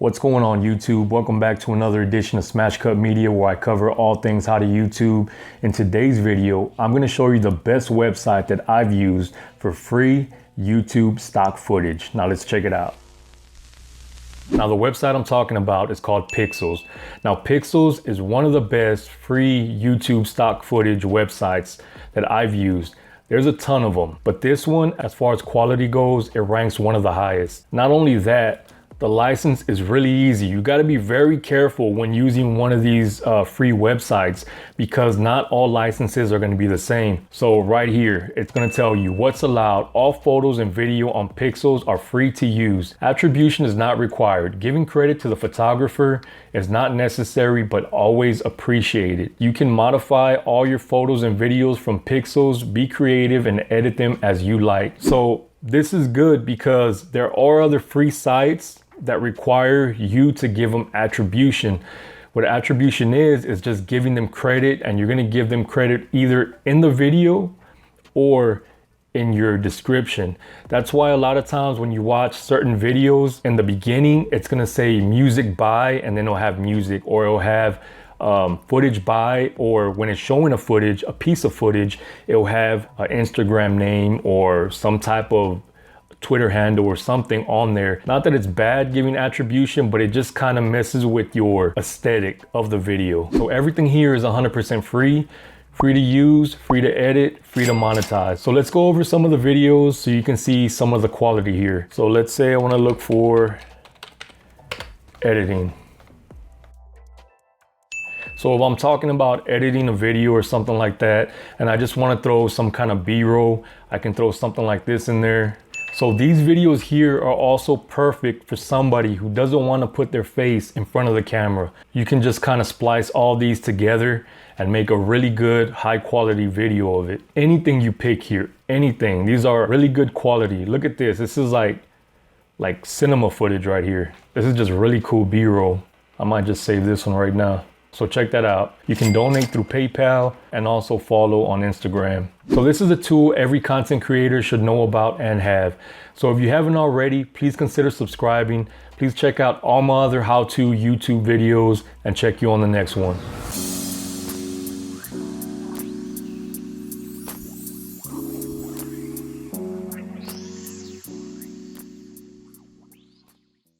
What's going on YouTube? Welcome back to another edition of Smash Cut Media, where I cover all things how to YouTube. In today's video, I'm going to show you the best website that I've used for free YouTube stock footage. Now let's check it out. Now the website I'm talking about is called Pixels. Now Pixels is one of the best free YouTube stock footage websites that I've used. There's a ton of them, but this one, as far as quality goes, it ranks one of the highest. Not only that, the license is really easy. You got to be very careful when using one of these free websites, because not all licenses are going to be the same. So right here, it's going to tell you what's allowed. All photos and video on Pixels are free to use. Attribution is not required. Giving credit to the photographer is not necessary, but always appreciated. You can modify all your photos and videos from Pixels, be creative and edit them as you like. So this is good because there are other free sites that require you to give them attribution. What attribution is just giving them credit, and you're gonna give them credit either in the video or in your description. That's why a lot of times when you watch certain videos in the beginning, it's gonna say music by, and then it'll have music, or it'll have footage by, or when it's showing a piece of footage, it'll have an Instagram name or some type of Twitter handle or something on there. Not that it's bad giving attribution, but it just kind of messes with your aesthetic of the video. So everything here is 100% free to use, free to edit, free to monetize. So let's go over some of the videos so you can see some of the quality here. So let's say I want to look for editing. So if I'm talking about editing a video or something like that, and I just want to throw some kind of B-roll, I can throw something like this in there. So these videos here are also perfect for somebody who doesn't want to put their face in front of the camera. You can just kind of splice all these together and make a really good high quality video of it. Anything you pick here, anything. These are really good quality. Look at this. This is like cinema footage right here. This is just really cool B-roll. I might just save this one right now. So check that out. You can donate through PayPal and also follow on Instagram. So this is a tool every content creator should know about and have. So if you haven't already, please consider subscribing. Please check out all my other how-to YouTube videos and check you on the next one.